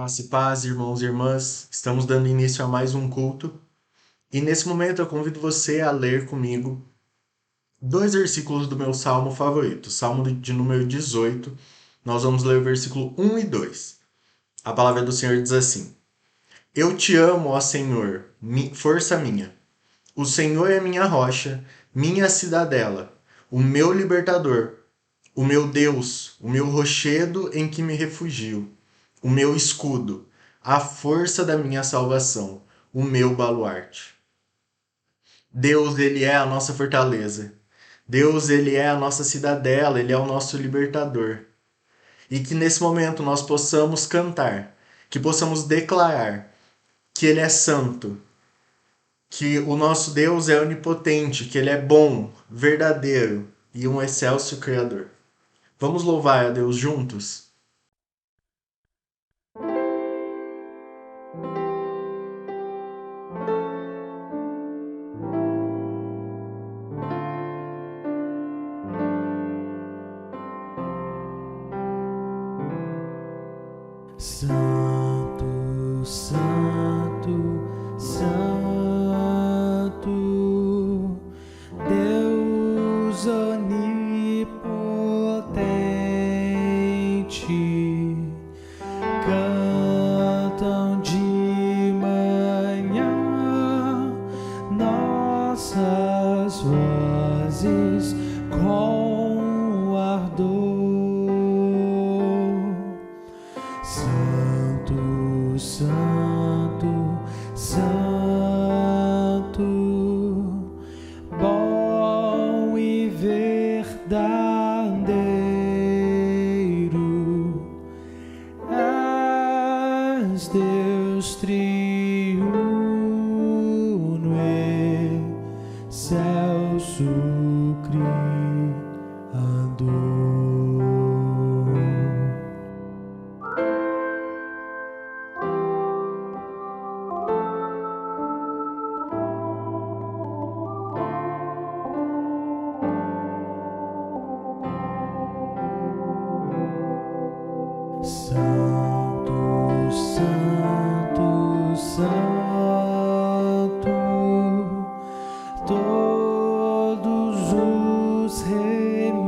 Graça e paz, irmãos e irmãs. Estamos dando início a mais um culto. E nesse momento eu convido você a ler comigo dois versículos do meu salmo favorito, Salmo de número 18. Nós vamos ler o versículo 1 e 2. A palavra do Senhor diz assim: Eu te amo, ó Senhor, força minha. O Senhor é minha rocha, minha cidadela, o meu libertador, o meu Deus, o meu rochedo em que me refugio, o meu escudo, a força da minha salvação, o meu baluarte. Deus, ele é a nossa fortaleza. Deus, ele é a nossa cidadela, ele é o nosso libertador. E que nesse momento nós possamos cantar, que possamos declarar que ele é santo, que o nosso Deus é onipotente, que ele é bom, verdadeiro e um excelso Criador. Vamos louvar a Deus juntos? Santo, Santo, Santo, Deus onipotente, cantam de manhã nossas vozes com ardor. Santo, Santo, Santo, bom e verdadeiro, és Deus triuno, excelso Criador. Santo, Santo, Santo, todos os remidos,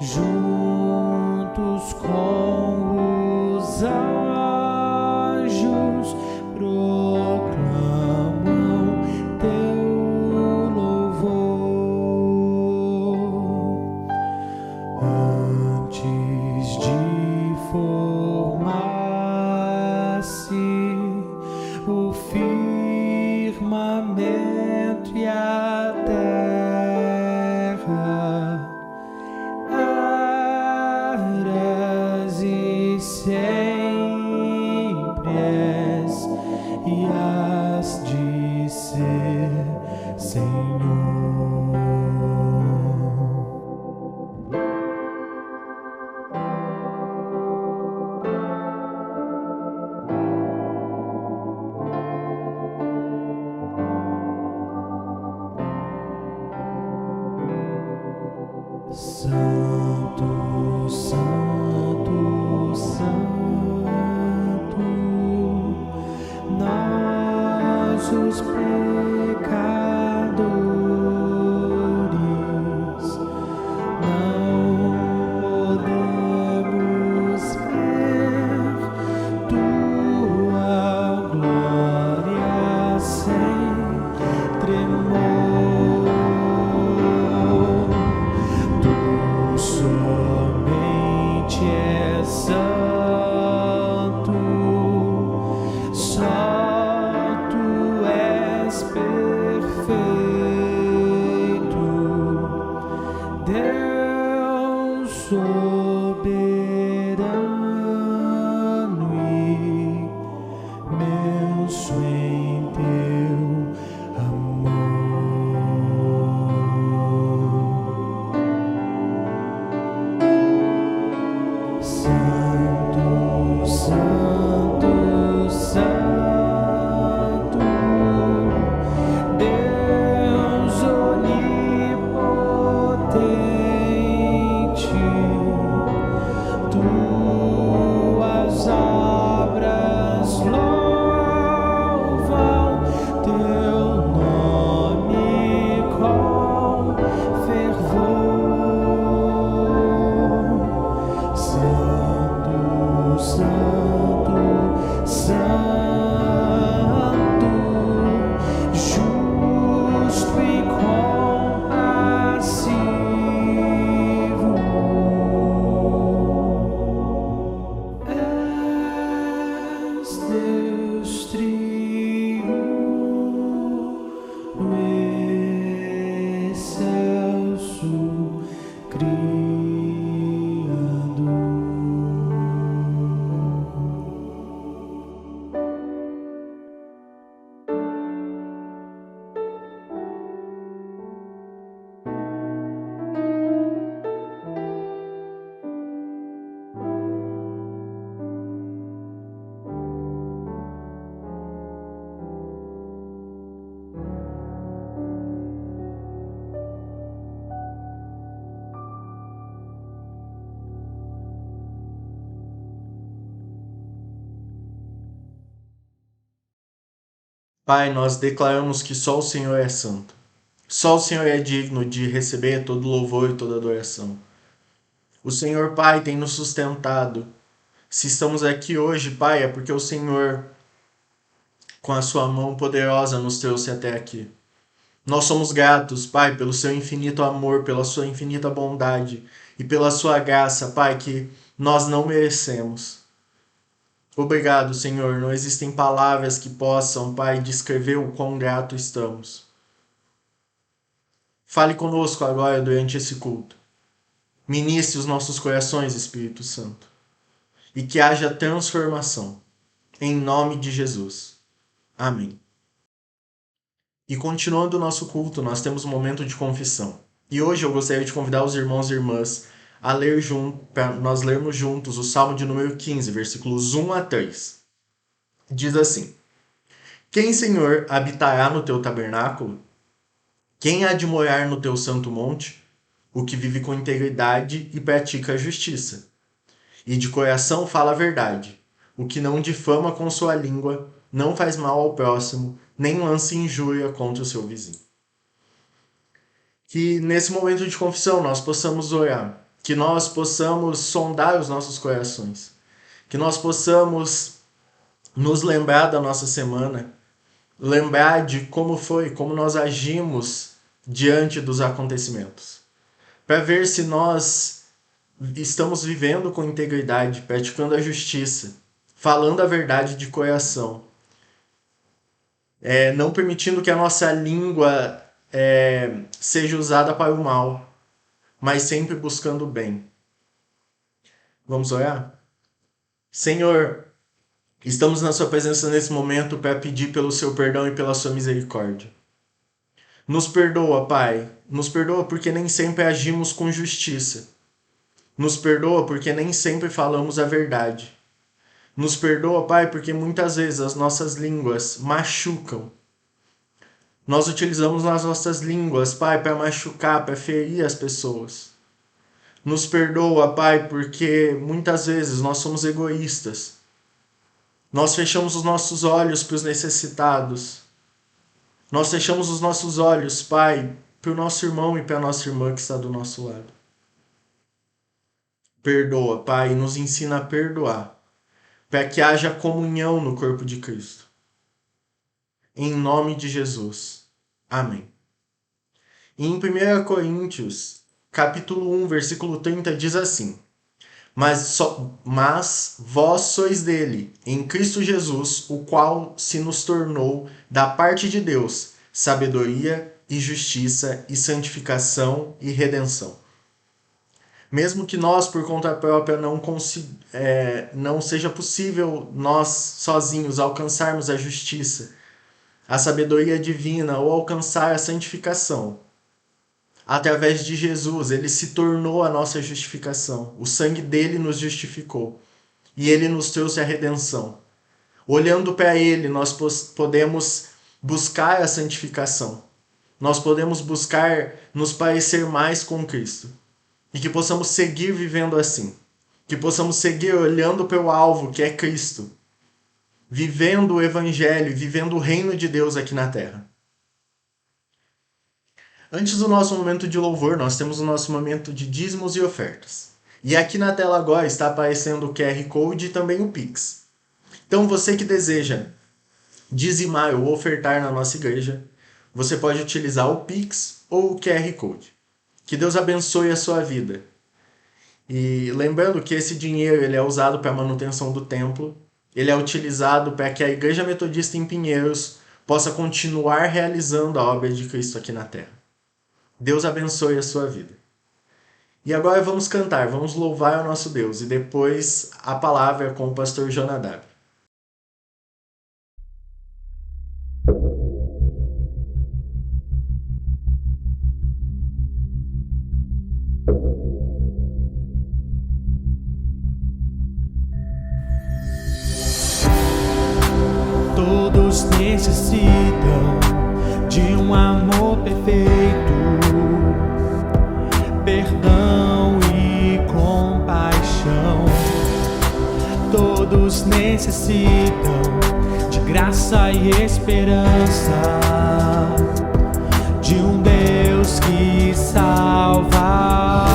juntos com os anjos, proclamam teu louvor. Antes de formar-se o firmamento e a terra, eras e sempre és e has de ser, Senhor. Santo, Santo, Santo, Pai, nós declaramos que só o Senhor é santo. Só o Senhor é digno de receber todo louvor e toda adoração. O Senhor, Pai, tem nos sustentado. Se estamos aqui hoje, Pai, é porque o Senhor, com a sua mão poderosa, nos trouxe até aqui. Nós somos gratos, Pai, pelo seu infinito amor, pela sua infinita bondade e pela sua graça, Pai, que nós não merecemos. Obrigado, Senhor. Não existem palavras que possam, Pai, descrever o quão grato estamos. Fale conosco agora durante esse culto. Ministre os nossos corações, Espírito Santo. E que haja transformação. Em nome de Jesus. Amém. E continuando o nosso culto, nós temos um momento de confissão. E hoje eu gostaria de convidar os irmãos e irmãs a ler para nós lermos juntos o Salmo de número 15, versículos 1 a 3. Diz assim: Quem, Senhor, habitará no teu tabernáculo? Quem há de morar no teu santo monte? O que vive com integridade e pratica a justiça. E de coração fala a verdade. O que não difama com sua língua, não faz mal ao próximo, nem lança injúria contra o seu vizinho. Que nesse momento de confissão nós possamos orar, que nós possamos sondar os nossos corações, que nós possamos nos lembrar da nossa semana, lembrar de como foi, como nós agimos diante dos acontecimentos, para ver se nós estamos vivendo com integridade, praticando a justiça, falando a verdade de coração, não permitindo que a nossa língua seja usada para o mal, mas sempre buscando o bem. Vamos orar? Senhor, estamos na sua presença nesse momento para pedir pelo seu perdão e pela sua misericórdia. Nos perdoa, Pai. Nos perdoa porque nem sempre agimos com justiça. Nos perdoa porque nem sempre falamos a verdade. Nos perdoa, Pai, porque muitas vezes as nossas línguas machucam. Nós utilizamos as nossas línguas, Pai, para machucar, para ferir as pessoas. Nos perdoa, Pai, porque muitas vezes nós somos egoístas. Nós fechamos os nossos olhos para os necessitados. Nós fechamos os nossos olhos, Pai, para o nosso irmão e para a nossa irmã que está do nosso lado. Perdoa, Pai, e nos ensina a perdoar, para que haja comunhão no corpo de Cristo. Em nome de Jesus. Amém. E em 1 Coríntios, capítulo 1, versículo 30, diz assim: Mas vós sois dele, em Cristo Jesus, o qual se nos tornou, da parte de Deus, sabedoria e justiça e santificação e redenção. Mesmo que nós, por conta própria, não seja possível nós sozinhos alcançarmos a justiça, a sabedoria divina ou alcançar a santificação, através de Jesus, ele se tornou a nossa justificação. O sangue dele nos justificou. E ele nos trouxe a redenção. Olhando para ele, nós podemos buscar a santificação. Nós podemos buscar nos parecer mais com Cristo. E que possamos seguir vivendo assim. Que possamos seguir olhando para o alvo, que é Cristo. Vivendo o Evangelho, vivendo o reino de Deus aqui na terra. Antes do nosso momento de louvor, nós temos o nosso momento de dízimos e ofertas. E aqui na tela agora está aparecendo o QR Code e também o Pix. Então você que deseja dizimar ou ofertar na nossa igreja, você pode utilizar o Pix ou o QR Code. Que Deus abençoe a sua vida. E lembrando que esse dinheiro ele é usado para a manutenção do templo, ele é utilizado para que a Igreja Metodista em Pinheiros possa continuar realizando a obra de Cristo aqui na terra. Deus abençoe a sua vida. E agora vamos cantar, vamos louvar o nosso Deus. E depois a palavra com o pastor Jonadab. Todos necessitam de um amor perfeito, perdão e compaixão. Todos necessitam de graça e esperança de um Deus que salva.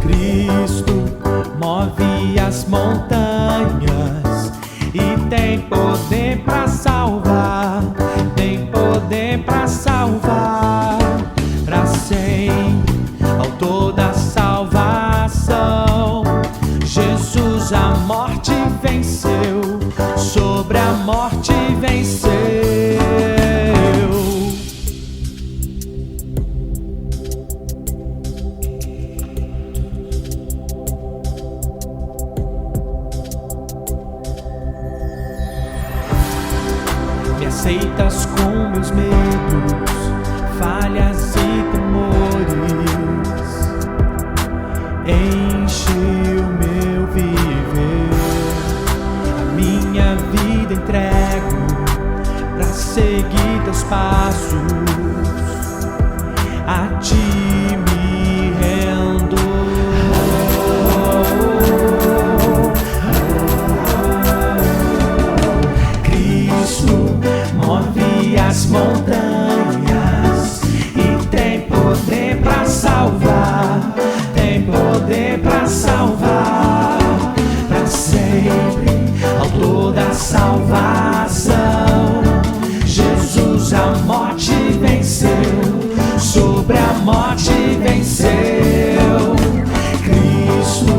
Cristo move as montanhas e tem poder para salvar, tem poder para salvar, para sempre, autor da salvação. Jesus a morte venceu, sobre a morte venceu. Me aceitas com meus medos, falhas e temores, enche o meu viver, a minha vida entrego pra seguir teus passos, a ti me rendo. Cristo move as montanhas e tem poder pra salvar, tem poder pra salvar, pra sempre, autor da salvação. Jesus a morte venceu, sobre a morte venceu. Cristo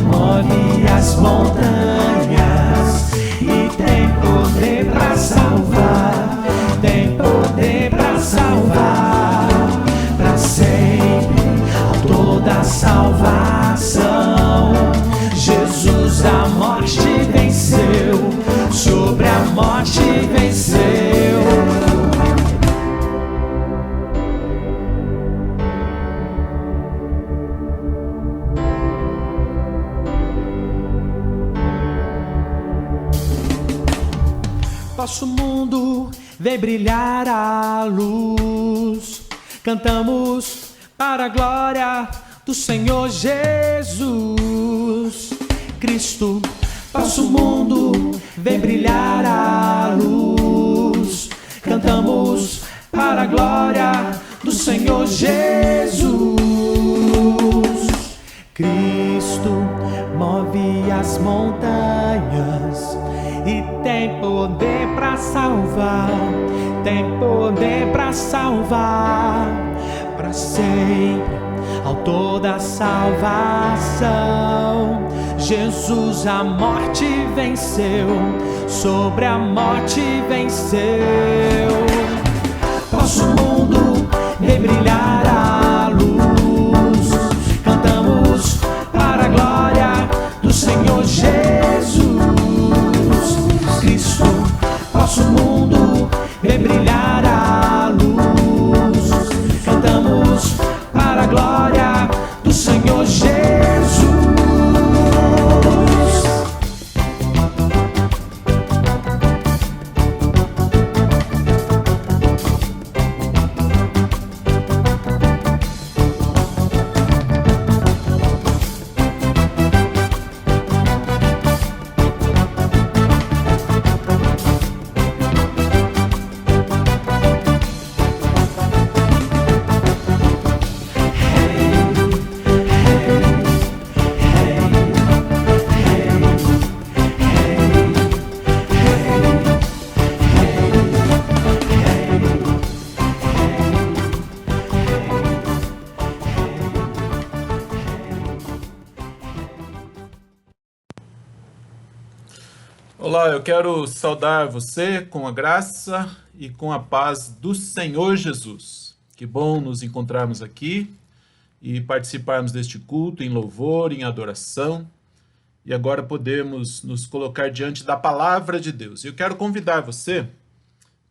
move as montanhas e tem poder pra salvar, tem poder pra salvar, pra sempre, autor da salvação. Jesus a morte venceu, sobre a morte venceu. Nosso mundo vê brilhar a luz, cantamos para a glória do Senhor Jesus Cristo. Nosso mundo vê brilhar a luz, cantamos para a glória do Senhor Jesus Cristo. Move as montanhas e tem poder pra salvar, tem poder pra salvar, pra sempre, autor da salvação. Jesus a morte venceu, sobre a morte venceu. Nosso mundo vê brilhar a luz, cantamos para a glória do Senhor Jesus Cristo. Nosso mundo vê brilhar a luz, cantamos para a glória do Senhor Jesus. Olá, eu quero saudar você com a graça e com a paz do Senhor Jesus. Que bom nos encontrarmos aqui e participarmos deste culto em louvor, em adoração. E agora podemos nos colocar diante da palavra de Deus. Eu quero convidar você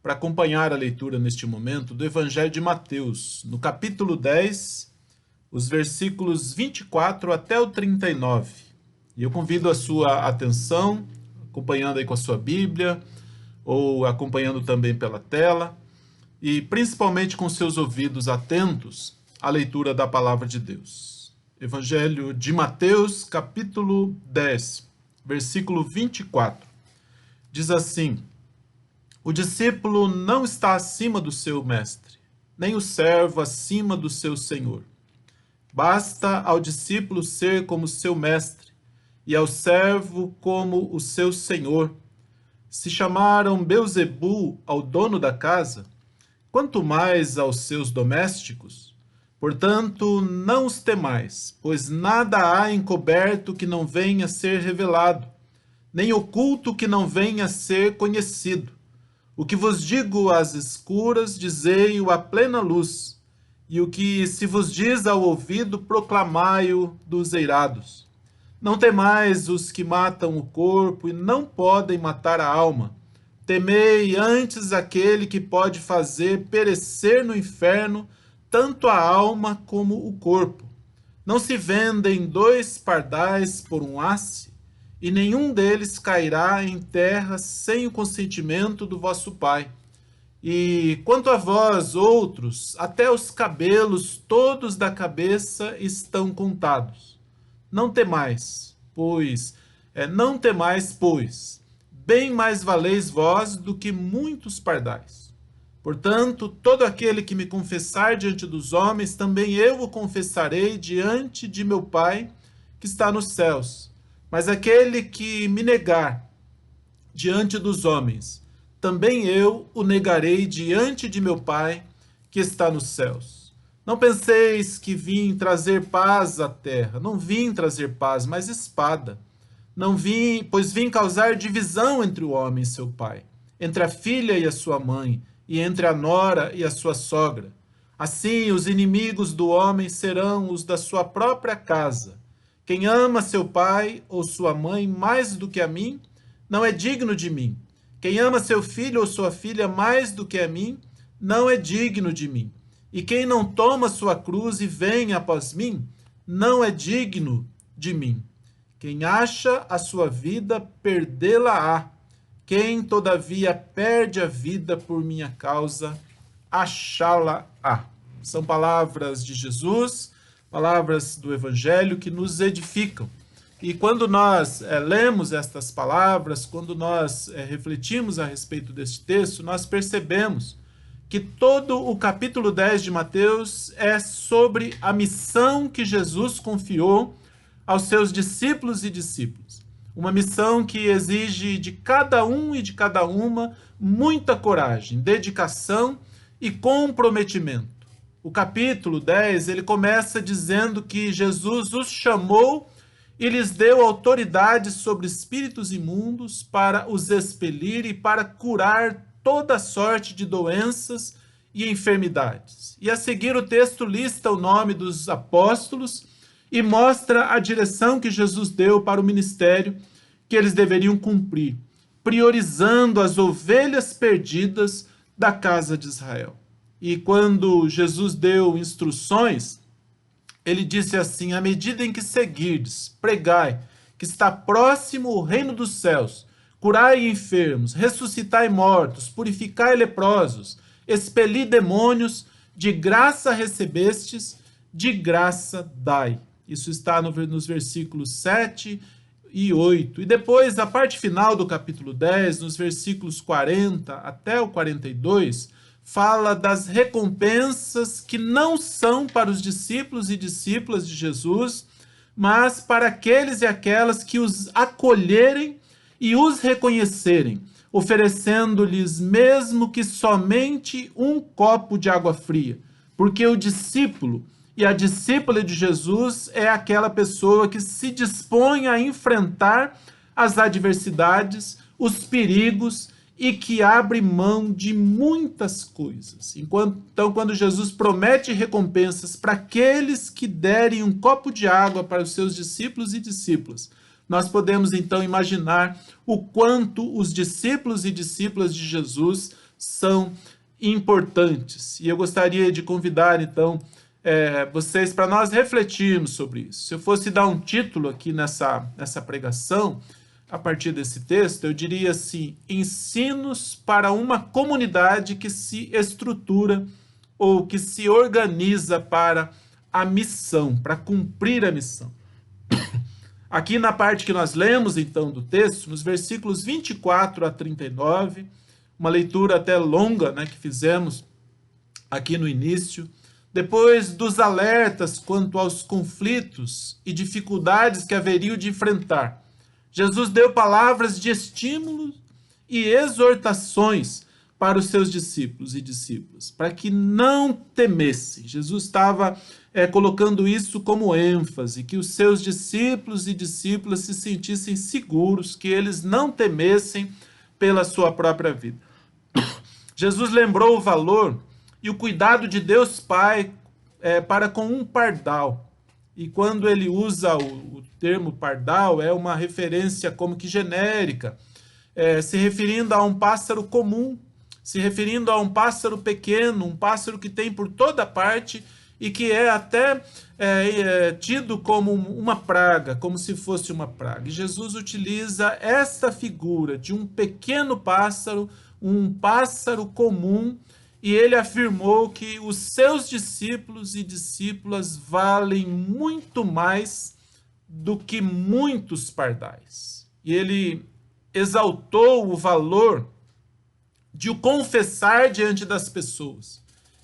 para acompanhar a leitura neste momento do Evangelho de Mateus, no capítulo 10, os versículos 24 até o 39. E eu convido a sua atenção, acompanhando aí com a sua Bíblia, ou acompanhando também pela tela, e principalmente com seus ouvidos atentos à leitura da palavra de Deus. Evangelho de Mateus, capítulo 10, versículo 24. Diz assim: o discípulo não está acima do seu mestre, nem o servo acima do seu senhor. Basta ao discípulo ser como seu mestre, e ao servo como o seu senhor. Se chamaram Belzebu ao dono da casa, quanto mais aos seus domésticos? Portanto, não os temais, pois nada há encoberto que não venha a ser revelado, nem oculto que não venha a ser conhecido. O que vos digo às escuras, dizei-o à plena luz, e o que se vos diz ao ouvido, proclamai-o dos eirados. Não temais os que matam o corpo e não podem matar a alma. Temei antes aquele que pode fazer perecer no inferno tanto a alma como o corpo. Não se vendem 2 pardais por um asse, e nenhum deles cairá em terra sem o consentimento do vosso Pai. E quanto a vós, outros, até os cabelos todos da cabeça estão contados. Não temais, pois, bem mais valeis vós do que muitos pardais. Portanto, todo aquele que me confessar diante dos homens, também eu o confessarei diante de meu Pai, que está nos céus. Mas aquele que me negar diante dos homens, também eu o negarei diante de meu Pai, que está nos céus. Não penseis que vim trazer paz à terra. Não vim trazer paz, mas espada. Não vim, pois vim causar divisão entre o homem e seu pai, entre a filha e a sua mãe, e entre a nora e a sua sogra. Assim, os inimigos do homem serão os da sua própria casa. Quem ama seu pai ou sua mãe mais do que a mim, não é digno de mim. Quem ama seu filho ou sua filha mais do que a mim, não é digno de mim. E quem não toma sua cruz e vem após mim, não é digno de mim. Quem acha a sua vida, perdê-la-á. Quem, todavia, perde a vida por minha causa, achá-la-á. São palavras de Jesus, palavras do Evangelho que nos edificam. E quando nós lemos estas palavras, quando nós refletimos a respeito deste texto, nós percebemos que todo o capítulo 10 de Mateus é sobre a missão que Jesus confiou aos seus discípulos e discípulas. Uma missão que exige de cada um e de cada uma muita coragem, dedicação e comprometimento. O capítulo 10, ele começa dizendo que Jesus os chamou e lhes deu autoridade sobre espíritos imundos para os expelir e para curar toda sorte de doenças e enfermidades. E a seguir o texto lista o nome dos apóstolos e mostra a direção que Jesus deu para o ministério que eles deveriam cumprir, priorizando as ovelhas perdidas da casa de Israel. E quando Jesus deu instruções, ele disse assim: à medida em que seguirdes, pregai, que está próximo o reino dos céus, curai enfermos, ressuscitai mortos, purificai leprosos, expeli demônios, de graça recebestes, de graça dai. Isso está nos versículos 7 e 8. E depois, a parte final do capítulo 10, nos versículos 40 até o 42, fala das recompensas que não são para os discípulos e discípulas de Jesus, mas para aqueles e aquelas que os acolherem e os reconhecerem, oferecendo-lhes mesmo que somente um copo de água fria, porque o discípulo e a discípula de Jesus é aquela pessoa que se dispõe a enfrentar as adversidades, os perigos e que abre mão de muitas coisas. Então, quando Jesus promete recompensas para aqueles que derem um copo de água para os seus discípulos e discípulas, nós podemos então imaginar o quanto os discípulos e discípulas de Jesus são importantes. E eu gostaria de convidar então vocês para nós refletirmos sobre isso. Se eu fosse dar um título aqui nessa pregação, a partir desse texto, eu diria assim: ensinos para uma comunidade que se estrutura ou que se organiza para a missão, para cumprir a missão. Aqui na parte que nós lemos, então, do texto, nos versículos 24 a 39, uma leitura até longa, né, que fizemos aqui no início, depois dos alertas quanto aos conflitos e dificuldades que haveriam de enfrentar, Jesus deu palavras de estímulo e exortações para os seus discípulos e discípulas, para que não temessem. Jesus estava colocando isso como ênfase, que os seus discípulos e discípulas se sentissem seguros, que eles não temessem pela sua própria vida. Jesus lembrou o valor e o cuidado de Deus Pai para com um pardal. E quando ele usa o termo pardal, é uma referência como que genérica, se referindo a um pássaro comum, se referindo a um pássaro pequeno, um pássaro que tem por toda parte e que é até tido como uma praga, como se fosse uma praga. E Jesus utiliza essa figura de um pequeno pássaro, um pássaro comum, e ele afirmou que os seus discípulos e discípulas valem muito mais do que muitos pardais. E ele exaltou o valor de o confessar diante das pessoas.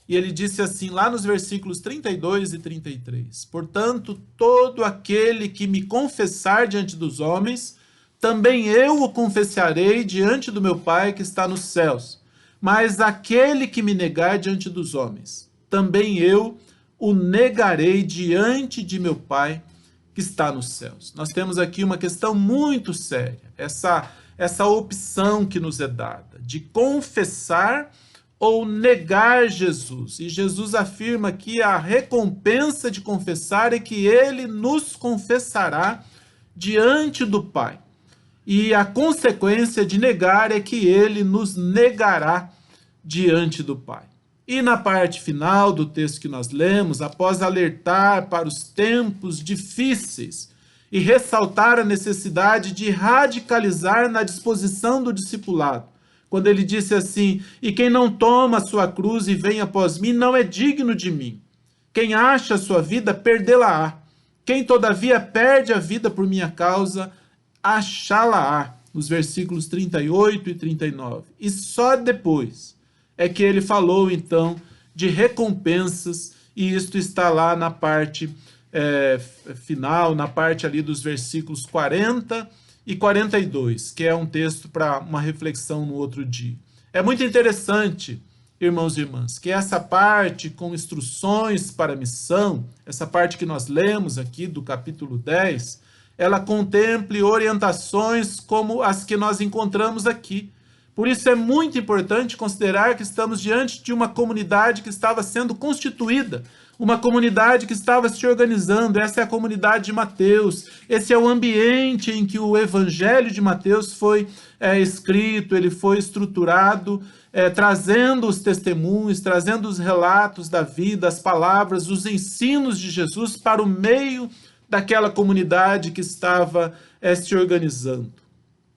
E ele disse assim, lá nos versículos 32 e 33, portanto, todo aquele que me confessar diante dos homens, também eu o confessarei diante do meu Pai que está nos céus. Mas aquele que me negar diante dos homens, também eu o negarei diante de meu Pai que está nos céus. Nós temos aqui uma questão muito séria, essa opção que nos é dada, de confessar ou negar Jesus. E Jesus afirma que a recompensa de confessar é que ele nos confessará diante do Pai. E a consequência de negar é que ele nos negará diante do Pai. E na parte final do texto que nós lemos, após alertar para os tempos difíceis e ressaltar a necessidade de radicalizar na disposição do discipulado, quando ele disse assim, e quem não toma a sua cruz e vem após mim, não é digno de mim. Quem acha a sua vida, perdê-la-á. Quem todavia perde a vida por minha causa, achá-la-á. Nos versículos 38 e 39. E só depois é que ele falou, então, de recompensas, e isto está lá na parte final, na parte ali dos versículos 40 e 42, que é um texto para uma reflexão no outro dia. É muito interessante, irmãos e irmãs, que essa parte com instruções para a missão, essa parte que nós lemos aqui do capítulo 10, ela contemple orientações como as que nós encontramos aqui. Por isso é muito importante considerar que estamos diante de uma comunidade que estava sendo constituída, uma comunidade que estava se organizando. Essa é a comunidade de Mateus, esse é o ambiente em que o evangelho de Mateus foi escrito, ele foi estruturado, trazendo os testemunhos, trazendo os relatos da vida, as palavras, os ensinos de Jesus para o meio daquela comunidade que estava se organizando.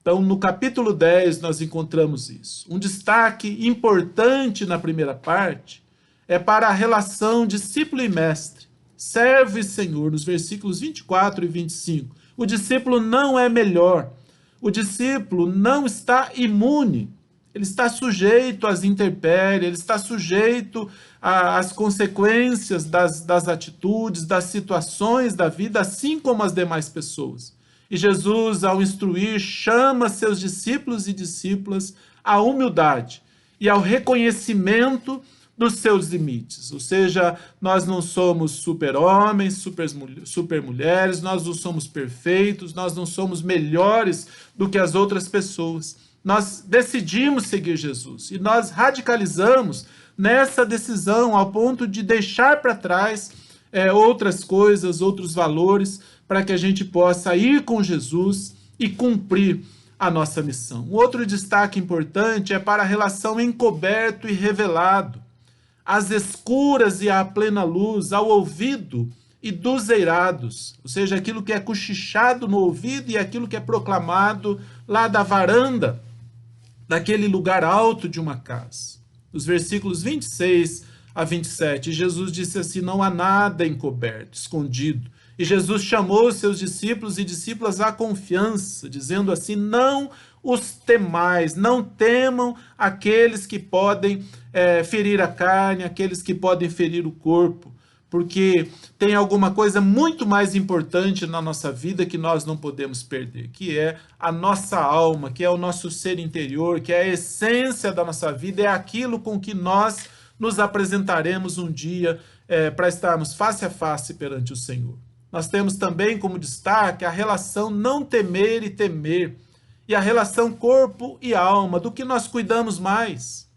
Então, no capítulo 10, nós encontramos isso. Um destaque importante na primeira parte é para a relação discípulo e mestre, servo e senhor, nos versículos 24 e 25. O discípulo não é melhor, o discípulo não está imune, ele está sujeito às intempéries, ele está sujeito às consequências das atitudes, das situações da vida, assim como as demais pessoas. E Jesus, ao instruir, chama seus discípulos e discípulas à humildade e ao reconhecimento dos seus limites. Ou seja, nós não somos super-homens, super-mulheres, nós não somos perfeitos, nós não somos melhores do que as outras pessoas. Nós decidimos seguir Jesus e nós radicalizamos nessa decisão ao ponto de deixar para trás outras coisas, outros valores, para que a gente possa ir com Jesus e cumprir a nossa missão. Um outro destaque importante é para a relação encoberto e revelado, às escuras e à plena luz, ao ouvido e dos eirados, ou seja, aquilo que é cochichado no ouvido e aquilo que é proclamado lá da varanda, daquele lugar alto de uma casa. Os versículos 26 a 27. E Jesus disse assim: não há nada encoberto, escondido. E Jesus chamou os seus discípulos e discípulas à confiança, dizendo assim: não os temais, não temam aqueles que podem ferir a carne, aqueles que podem ferir o corpo, porque tem alguma coisa muito mais importante na nossa vida que nós não podemos perder, que é a nossa alma, que é o nosso ser interior, que é a essência da nossa vida, é aquilo com que nós nos apresentaremos um dia para estarmos face a face perante o Senhor. Nós temos também como destaque a relação não temer e temer, e a relação corpo e alma, do que nós cuidamos mais.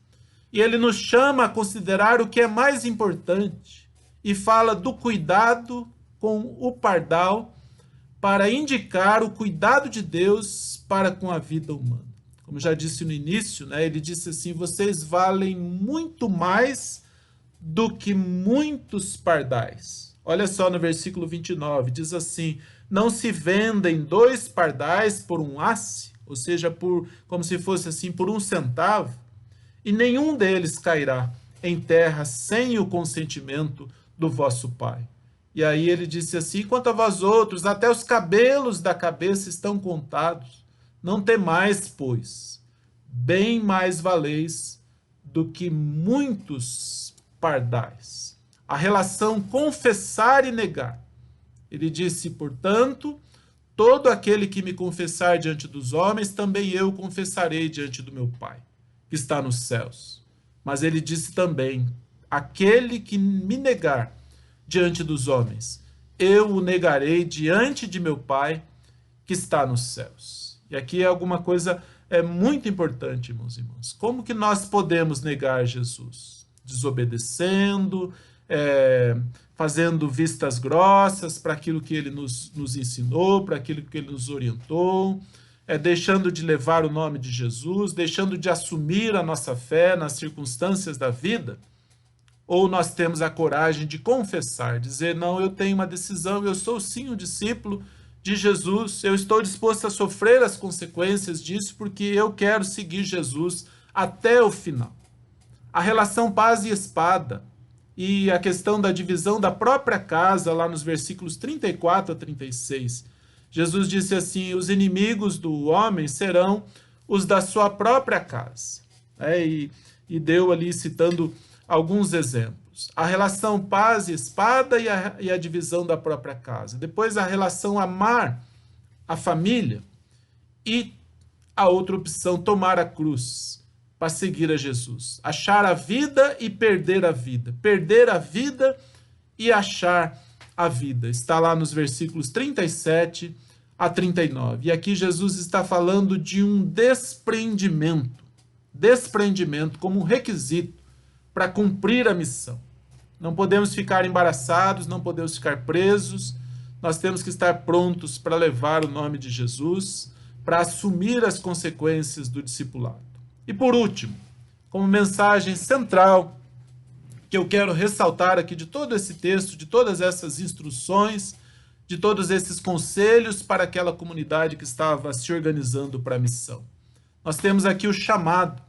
E ele nos chama a considerar o que é mais importante, e fala do cuidado com o pardal, para indicar o cuidado de Deus para com a vida humana. Como já disse no início, né, ele disse assim: vocês valem muito mais do que muitos pardais. Olha só no versículo 29, diz assim: não se vendem 2 pardais por um asse, ou seja, como se fosse assim, por 1 centavo, e nenhum deles cairá em terra sem o consentimento do vosso Pai. E aí ele disse assim: quanto a vós outros, até os cabelos da cabeça estão contados. Não temais, pois, bem mais valeis do que muitos pardais. A relação confessar e negar. Ele disse: portanto, todo aquele que me confessar diante dos homens, também eu confessarei diante do meu Pai, que está nos céus. Mas ele disse também: aquele que me negar diante dos homens, eu o negarei diante de meu Pai, que está nos céus. E aqui é alguma coisa muito importante, irmãos e irmãs. Como que nós podemos negar Jesus? Desobedecendo, fazendo vistas grossas para aquilo que ele nos ensinou, para aquilo que ele nos orientou, deixando de levar o nome de Jesus, deixando de assumir a nossa fé nas circunstâncias da vida? Ou nós temos a coragem de confessar, dizer: não, eu tenho uma decisão, eu sou sim um discípulo de Jesus, eu estou disposto a sofrer as consequências disso porque eu quero seguir Jesus até o final. A relação paz e espada e a questão da divisão da própria casa, lá nos versículos 34 a 36. Jesus disse assim: os inimigos do homem serão os da sua própria casa. E deu ali, citando alguns exemplos. A relação paz e espada e a divisão da própria casa. Depois a relação amar a família e a outra opção, tomar a cruz para seguir a Jesus. Achar a vida e perder a vida. Perder a vida e achar a vida. Está lá nos versículos 37 a 39. E aqui Jesus está falando de um desprendimento. Desprendimento como um requisito para cumprir a missão. Não podemos ficar embaraçados, não podemos ficar presos, nós temos que estar prontos para levar o nome de Jesus, para assumir as consequências do discipulado. E por último, como mensagem central, que eu quero ressaltar aqui de todo esse texto, de todas essas instruções, de todos esses conselhos para aquela comunidade que estava se organizando para a missão. Nós temos aqui o chamado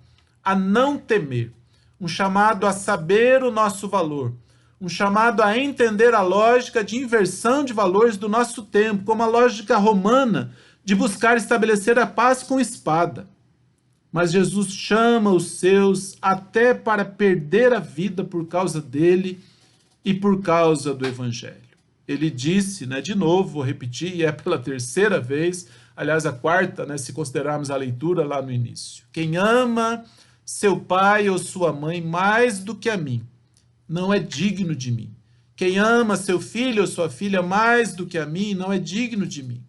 a não temer, um chamado a saber o nosso valor, um chamado a entender a lógica de inversão de valores do nosso tempo, como a lógica romana de buscar estabelecer a paz com espada. Mas Jesus chama os seus até para perder a vida por causa dele e por causa do Evangelho. Ele disse, de novo, vou repetir, e é pela 3ª vez, aliás, a 4ª, se considerarmos a leitura lá no início. Quem ama seu pai ou sua mãe mais do que a mim, não é digno de mim. Quem ama seu filho ou sua filha mais do que a mim, não é digno de mim.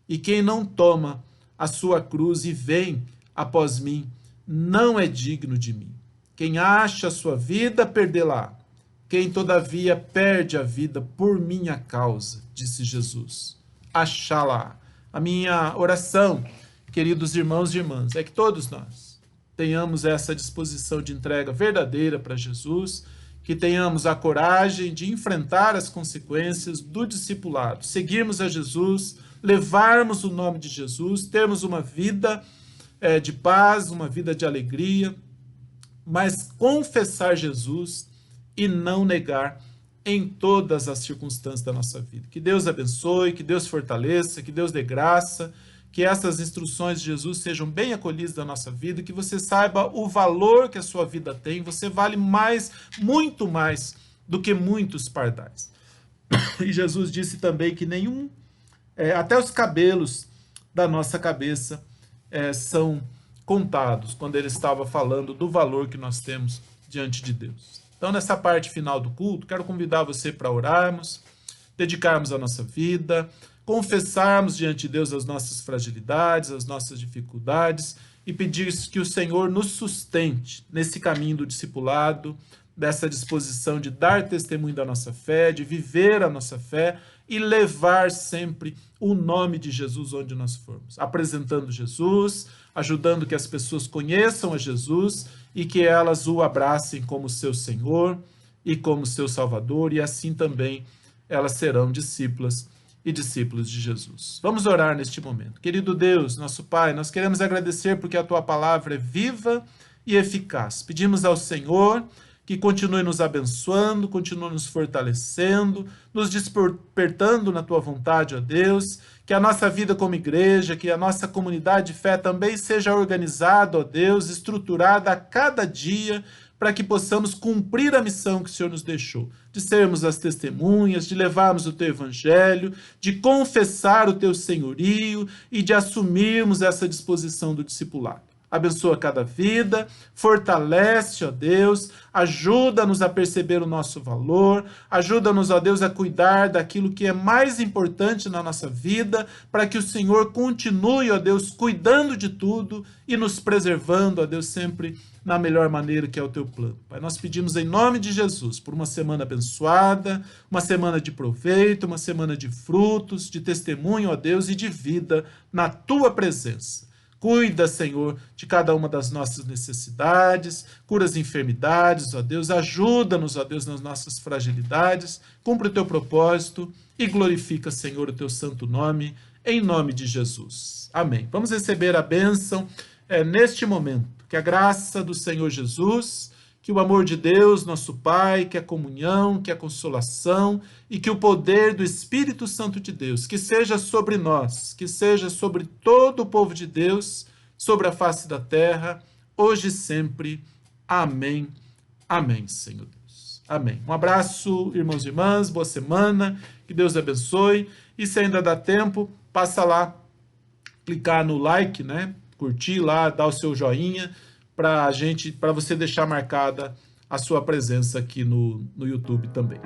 E quem não toma a sua cruz e vem após mim, não é digno de mim. Quem acha a sua vida, perdê-la. Quem, todavia, perde a vida por minha causa, disse Jesus, achá-la. A minha oração, queridos irmãos e irmãs, é que todos nós tenhamos essa disposição de entrega verdadeira para Jesus, que tenhamos a coragem de enfrentar as consequências do discipulado, seguirmos a Jesus, levarmos o nome de Jesus, termos uma vida de paz, uma vida de alegria, mas confessar Jesus e não negar em todas as circunstâncias da nossa vida. Que Deus abençoe, que Deus fortaleça, que Deus dê graça, que essas instruções de Jesus sejam bem acolhidas na nossa vida, que você saiba o valor que a sua vida tem. Você vale mais, muito mais, do que muitos pardais. E Jesus disse também que até os cabelos da nossa cabeça são contados, quando ele estava falando do valor que nós temos diante de Deus. Então, nessa parte final do culto, quero convidar você para orarmos, dedicarmos a nossa vida, confessarmos diante de Deus as nossas fragilidades, as nossas dificuldades e pedir que o Senhor nos sustente nesse caminho do discipulado, dessa disposição de dar testemunho da nossa fé, de viver a nossa fé e levar sempre o nome de Jesus onde nós formos, apresentando Jesus, ajudando que as pessoas conheçam a Jesus e que elas o abracem como seu Senhor e como seu Salvador, e assim também elas serão discípulas e discípulos de Jesus. Vamos orar neste momento. Querido Deus, nosso Pai, nós queremos agradecer porque a Tua palavra é viva e eficaz. Pedimos ao Senhor que continue nos abençoando, continue nos fortalecendo, nos despertando na Tua vontade, ó Deus, que a nossa vida como igreja, que a nossa comunidade de fé também seja organizada, ó Deus, estruturada a cada dia, para que possamos cumprir a missão que o Senhor nos deixou, de sermos as testemunhas, de levarmos o Teu Evangelho, de confessar o Teu senhorio e de assumirmos essa disposição do discipulado. Abençoa cada vida, fortalece, ó Deus, ajuda-nos a perceber o nosso valor, ajuda-nos, ó Deus, a cuidar daquilo que é mais importante na nossa vida, para que o Senhor continue, ó Deus, cuidando de tudo e nos preservando, ó Deus, sempre na melhor maneira que é o Teu plano. Pai, nós pedimos em nome de Jesus por uma semana abençoada, uma semana de proveito, uma semana de frutos, de testemunho, ó Deus, e de vida na Tua presença. Cuida, Senhor, de cada uma das nossas necessidades, cura as enfermidades, ó Deus, ajuda-nos, ó Deus, nas nossas fragilidades, cumpre o Teu propósito e glorifica, Senhor, o Teu santo nome, em nome de Jesus. Amém. Vamos receber a bênção neste momento. Que a graça do Senhor Jesus, que o amor de Deus, nosso Pai, que a comunhão, que a consolação e que o poder do Espírito Santo de Deus, que seja sobre nós, que seja sobre todo o povo de Deus, sobre a face da terra, hoje e sempre. Amém. Amém, Senhor Deus. Amém. Um abraço, irmãos e irmãs, boa semana, que Deus abençoe. E se ainda dá tempo, passa clicar no like, né? Curtir lá, dar o seu joinha, para você deixar marcada a sua presença aqui no YouTube também.